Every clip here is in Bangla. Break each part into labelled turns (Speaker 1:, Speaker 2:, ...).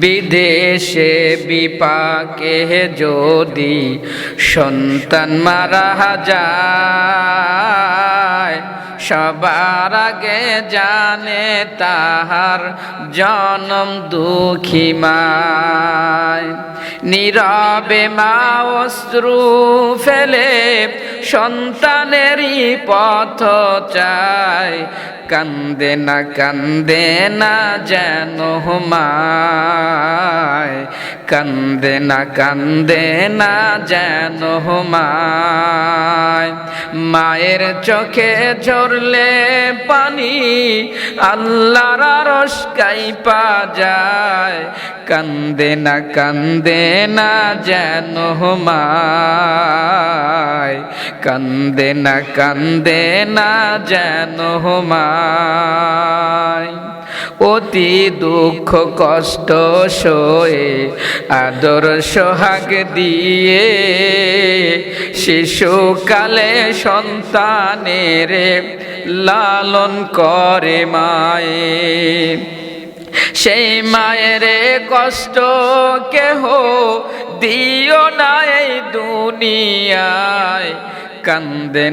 Speaker 1: বিদেশে বিপাকে যদি সন্তান মারা যায়, সবার আগে জানে তাহার জনম দুঃখী মায়। নীরবে মা অশ্রু ফেলে সন্তানেরই পথ চায়, কান্দে না যেন মায়, কান্দে না যেন মায়। মায়ের চোখে ঝরলে পানি আল্লাহর আরশ কাঁইপা যায়, কান্দে না যেন মায়, কান্দে না যেন মায়। অতি দুঃখ কষ্ট সয়ে আদর সোহাগ দিয়ে শিশুকালে সন্তানের লালন করে মায়ে। সেই মায়ের কষ্ট কেহ দিও না এই দুনিয়ায়, কান্দে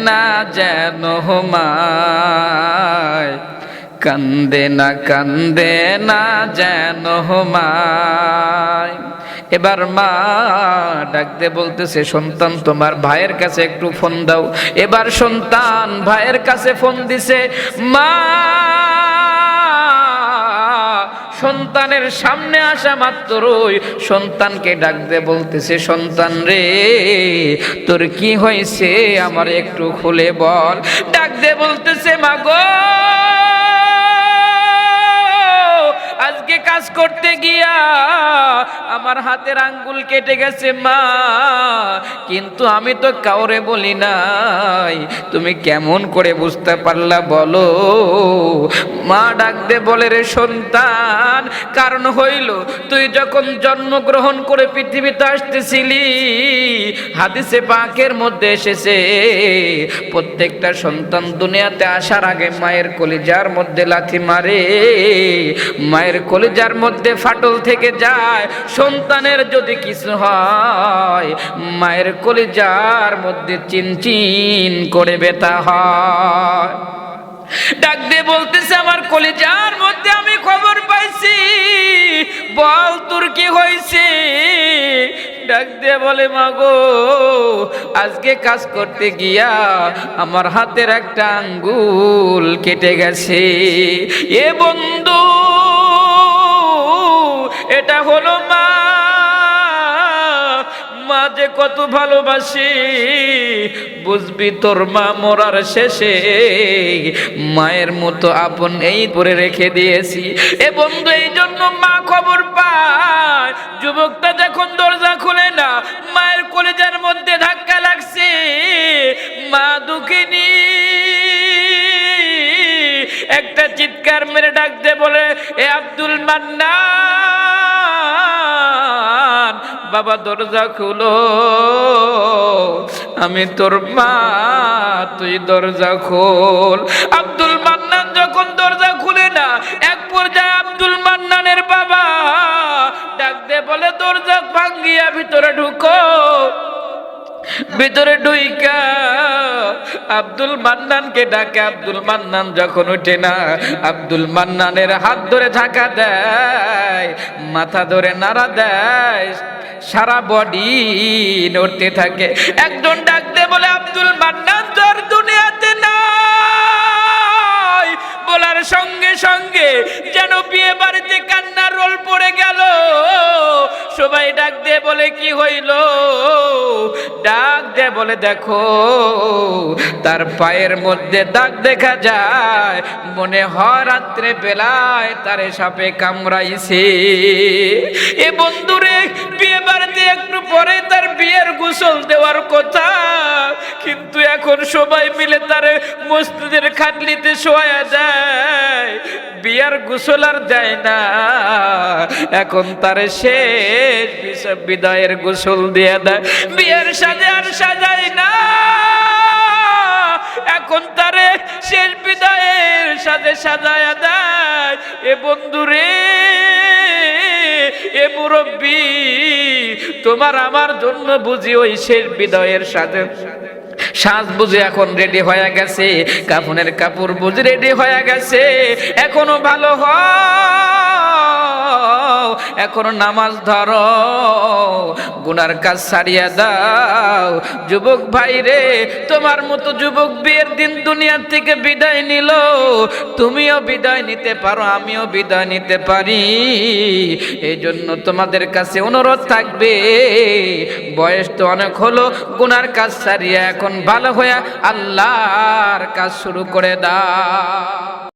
Speaker 1: না যেন মায়, কান্দে না যেন মায়। এবার মা ডাকতে বলতেছে, সন্তান তোমার ভাইয়ের কাছে একটু ফোন দাও। এবার সন্তান ভাইয়ের কাছে ফোন দিছে। মা সন্তানের সামনে আসা মাত্রই সন্তানকে ডাকতে বলতেছে, সন্তান রে তোর কি হয়েছে আমার একটু খুলে বল। ডাকতে বলতেছে, মা গো আজকে কাজ করতে গিয়া আমার হাতের আঙ্গুল কেটে গেছে মা, কিন্তু আমি তো কাউরে বলি নাই, তুমি কেমন করে বুঝতে পারলা বলো। মা ডাকতে বলে, রে সন্তান, কারণ হইল তুই যখন জন্মগ্রহণ করে পৃথিবীতে আসতেছিলি, হাদিসে পাকের মধ্যে এসেছে প্রত্যেকটা সন্তান দুনিয়াতে আসার আগে মায়ের কলিজার মধ্যে লাথি মারে, মায়ের কলিজার মধ্যে ফাটল থেকে যায়। সন্তানের যদি কিছু হয় মায়ের কলিজার মধ্যে চিনচিন করে ব্যথা হয়। ডাক দিয়ে বলতেছে, আমার কলিজার মধ্যে আমি খবর পাইছি, বল তোর কি হয়েছে। ডাক দিয়ে বলে, মা গো আজকে কাজ করতে গিয়া আমার হাতের একটা আঙ্গুল কেটে গেছে। এ বন্ধু এটা হলো মা, মা যে কত ভালোবাসি বুঝবি। তোর মা মরার শেষে মায়ের মতো আপন এই করে রেখে দিয়েছি। এ বন্ধু এই জন্য মা খবর পায়, যুবকটা যখন দরজা খুলে না মায়ের কলিজার মধ্যে ধাক্কা লাগছে, মা দুঃখিনী একটা চিৎকার মেরে ডাক দে বলে, এ আব্দুল মান্নান বাবা দরজা খুলো, আমি তোর মা, তুই দরজা খোল। আব্দুল মান্নান যখন দরজা খুলে না, এক পর্যায়ে আব্দুল মান্নানের বাবা ডাক দে বলে, দরজা ভাঙ্গিয়া ভিতরে ঢুকো। ভিতরে ঢুইকা আব্দুল মান্নানকে ডাকে। আব্দুল মান্নান যখন উঠে না, আব্দুল মান্নানের হাত ধরে ঝাঁকা দেয়, মাথা ধরে নাড়া দেয়, সারা বডি নড়তে থাকে। একজন ডাকতে বলে, আব্দুল মান্নান তোর দুনিয়াতে নাই। বলার সঙ্গে সঙ্গে যেন বিয়ে বাড়িতে কান্নার রোল পড়ে গেল। সবাই ডাক দিয়ে বলে, কি হইল? ডাক দিয়ে বলে, দেখো তার পায়ের মধ্যে দাগ দেখা যায়, মনে হয় রাত্রে বেলায় তারে সাপে কামড়াইছে। এ বন্ধুরে বিয়ে বাড়িতে একটু পরে তার বিয়ের গোসল দেওয়ার কথা, কিন্তু এখন সবাই মিলে তারে মসজিদের খাটলিতে শোয়া দেয়, বিয়ার গোসল আর দেয় না। এখন তারে শেষ বিদায়ের গোসল দিয়ে দেয়, বিয়ের সাজে আর সাজায় না। এখন তারে শেষ বিদায়ের সাজে সাজায় দেয়। এ বন্ধুরে তোমার আমার জন্য বুঝি ওই শেষ বিদায়ের সাথে সাজ বুঝে এখন রেডি হয়ে গেছে, কাফনের কাপড় বুঝে রেডি হয়ে গেছে। এখনো ভালো হও, এখনো নামাজ ধরো, গুনার কাজ ছাড়িয়ে দাও। যুবক ভাই রে, তোমার মতো যুবক বিয়ের দিন দুনিয়া থেকে বিদায় নিল, তুমিও বিদায় নিতে পারো, আমিও বিদায় নিতে পারি। এই জন্য তোমাদের কাছে অনুরোধ থাকবে, বয়স তো অনেক হলো, গুনার কাজ ছাড়িয়ে এখন ভালো হয়ে আল্লাহর কাজ শুরু করে দাও।